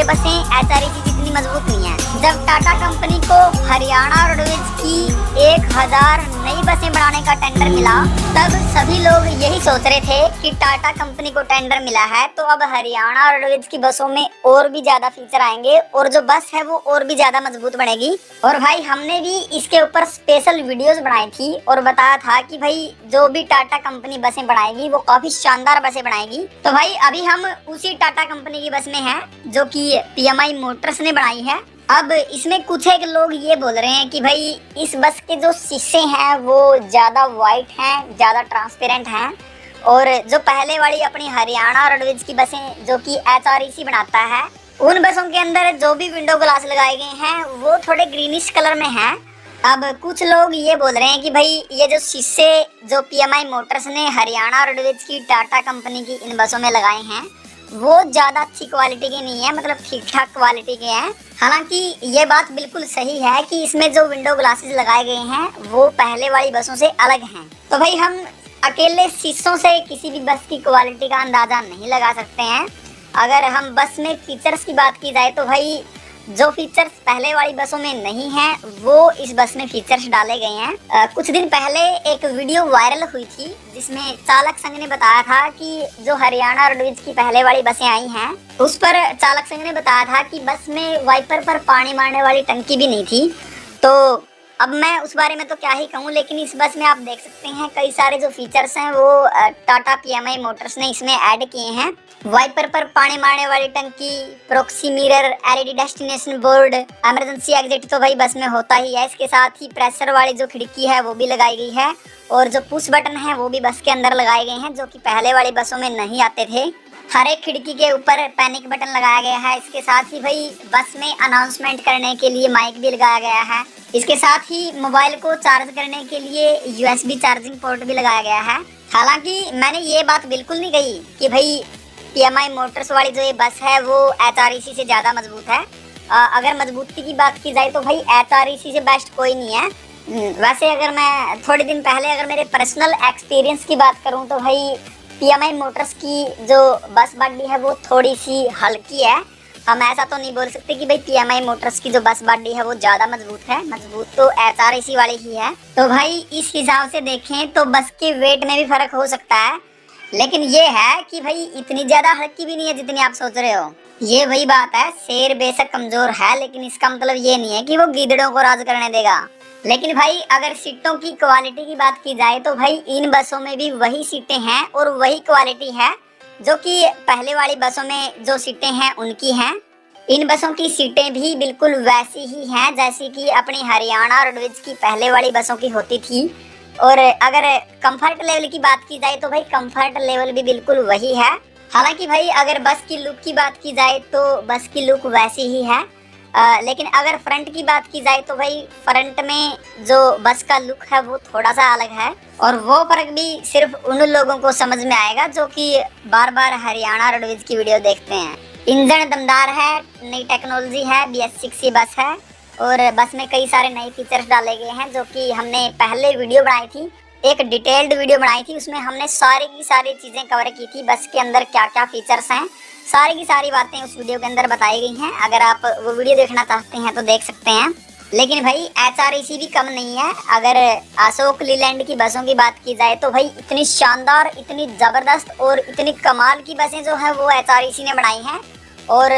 बसें एचआरटीसी जितनी मजबूत नहीं है। जब टाटा कंपनी को हरियाणा रोडवेज की 1000 नई बसें बनाने का टेंडर मिला, तब सभी लोग यही सोच रहे थे कि टाटा कंपनी को टेंडर मिला है तो अब हरियाणा रोडवेज की बसों में और भी ज्यादा फीचर आएंगे और जो बस है वो और भी ज्यादा मजबूत बनेगी। और भाई हमने भी इसके ऊपर स्पेशल वीडियोस बनाई थी और बताया था कि भाई जो भी टाटा कंपनी बसें बनाएगी वो काफी शानदार बसें बनाएगी। तो भाई अभी हम उसी टाटा कंपनी की बस में हैं जो कि पीएमआई मोटर्स ने बनाई है। अब इसमें कुछ एक लोग ये बोल रहे हैं कि भाई इस बस के जो शीशे हैं वो ज्यादा वाइट हैं, ज्यादा ट्रांसपेरेंट हैं, और जो पहले वाली अपनी हरियाणा रोडवेज की बसें जो कि एचआरटीसी बनाता है उन बसों के अंदर जो भी विंडो ग्लास लगाए गए हैं वो थोड़े ग्रीनिश कलर में हैं। अब कुछ लोग ये बोल रहे हैं कि भाई ये जो शीशे जो पीएमआई मोटर्स ने हरियाणा रोडवेज की टाटा कंपनी की इन बसों में लगाए हैं वो ज्यादा अच्छी क्वालिटी के नहीं है, मतलब ठीक ठाक क्वालिटी के हैं। हालांकि ये बात बिल्कुल सही है कि इसमें जो विंडो ग्लासेस लगाए गए हैं वो पहले वाली बसों से अलग हैं। तो भाई हम अकेले शीशों से किसी भी बस की क्वालिटी का अंदाजा नहीं लगा सकते हैं। अगर हम बस में फीचर्स की बात की जाए तो भाई जो फीचर्स पहले वाली बसों में नहीं है वो इस बस में फीचर्स डाले गए हैं। कुछ दिन पहले एक वीडियो वायरल हुई थी जिसमें चालक संघ ने बताया था कि जो हरियाणा रोडवेज की पहले वाली बसें आई हैं उस पर चालक संघ ने बताया था कि बस में वाइपर पर पानी मारने वाली टंकी भी नहीं थी। तो अब मैं उस बारे में तो क्या ही कहूँ, लेकिन इस बस में आप देख सकते हैं कई सारे जो फीचर्स हैं वो टाटा पीएमआई मोटर्स ने इसमें ऐड किए हैं। वाइपर पर पानी मारने वाली टंकी, proxy mirror, LED destination board, emergency exit तो भाई बस में होता ही है। इसके साथ ही प्रेशर वाली जो खिड़की है वो भी लगाई गई है और जो पुश बटन है वो भी बस के अंदर लगाए गए हैं जो कि पहले वाली बसों में नहीं आते थे। हर एक खिड़की के ऊपर पैनिक बटन लगाया गया है। इसके साथ ही भाई बस में अनाउंसमेंट करने के लिए माइक भी लगाया गया है। इसके साथ ही मोबाइल को चार्ज करने के लिए यूएसबी चार्जिंग पोर्ट भी लगाया गया है। हालांकि मैंने ये बात बिल्कुल नहीं कही कि भाई पीएमआई मोटर्स वाली जो ये बस है वो एचआरटीसी से ज़्यादा मजबूत है। अगर मजबूती की बात की जाए तो भाई एचआरटीसी से बेस्ट कोई नहीं है। वैसे अगर मैं थोड़े दिन पहले अगर मेरे पर्सनल एक्सपीरियंस की बात करूँ तो भाई पीएमआई मोटर्स की जो बस बॉडी है वो थोड़ी सी हल्की है। हम ऐसा तो नहीं बोल सकते कि भाई पीएमआई मोटर्स की जो बस बॉडी है वो ज़्यादा मजबूत है, मजबूत तो एचआरटीसी वाली ही है। तो भाई इस हिसाब से देखें तो बस के वेट में भी फर्क हो सकता है, लेकिन ये है कि भाई इतनी ज़्यादा हल्की भी नहीं है जितनी आप सोच रहे हो। ये वही बात है, शेर बेशक कमज़ोर है लेकिन इसका मतलब ये नहीं है कि वो गीदड़ों को राज करने देगा। लेकिन भाई अगर सीटों की क्वालिटी की बात की जाए तो भाई इन बसों में भी वही सीटें हैं और वही क्वालिटी है जो कि पहले वाली बसों में जो सीटें हैं उनकी हैं। इन बसों की सीटें भी बिल्कुल वैसी ही हैं जैसी कि अपनी हरियाणा रोडवेज की पहले वाली बसों की होती थी। और अगर कंफर्ट लेवल की बात की जाए तो भाई कंफर्ट लेवल भी बिल्कुल वही है। हालांकि भाई अगर बस की लुक की बात की जाए तो बस की लुक वैसी ही है, लेकिन अगर फ्रंट की बात की जाए तो भाई फ्रंट में जो बस का लुक है वो थोड़ा सा अलग है और वो फर्क भी सिर्फ उन लोगों को समझ में आएगा जो कि बार बार हरियाणा रोडवेज की वीडियो देखते हैं। इंजन दमदार है, नई टेक्नोलॉजी है, BS6 बस है और बस में कई सारे नए फीचर्स डाले गए हैं जो कि हमने पहले वीडियो बनाई थी, एक डिटेल्ड वीडियो बनाई थी, उसमें हमने सारी की सारी चीज़ें कवर की थी। बस के अंदर क्या क्या फीचर्स हैं सारी की सारी बातें उस वीडियो के अंदर बताई गई हैं। अगर आप वो वीडियो देखना चाहते हैं तो देख सकते हैं। लेकिन भाई एचआरटीसी भी कम नहीं है। अगर अशोक लीलैंड की बसों की बात की जाए तो भाई इतनी शानदार, इतनी ज़बरदस्त और इतनी कमाल की बसें जो हैं वो एचआरटीसी ने बनाई हैं। और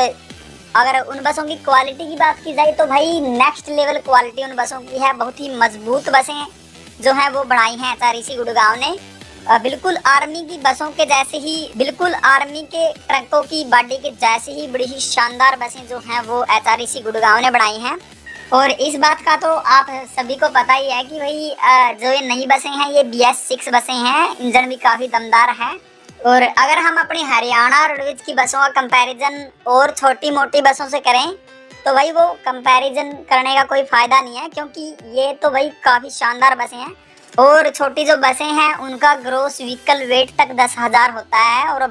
अगर उन बसों की क्वालिटी की बात की जाए तो भाई नेक्स्ट लेवल क्वालिटी उन बसों की है। बहुत ही मजबूत बसें जो हैं वो बनाई हैं एचआरटीसी गुड़गांव ने। बिल्कुल आर्मी की बसों के जैसे ही, बिल्कुल आर्मी के ट्रकों की बॉडी के जैसे ही बड़ी ही शानदार बसें जो हैं वो एचआरटीसी गुड़गांव ने बनाई हैं। और इस बात का तो आप सभी को पता ही है कि भाई जो ये नई बसें हैं ये BS6 बसें हैं, इंजन भी काफ़ी दमदार है। और अगर हम अपनी हरियाणा रोडवेज की बसों का कंपैरिजन और छोटी मोटी बसों से करें तो भाई वो कंपैरिजन करने का कोई फ़ायदा नहीं है, क्योंकि ये तो भाई काफ़ी शानदार बसें हैं। और छोटी जो बसें हैं उनका ग्रॉस व्हीकल वेट तक 10,000 होता है और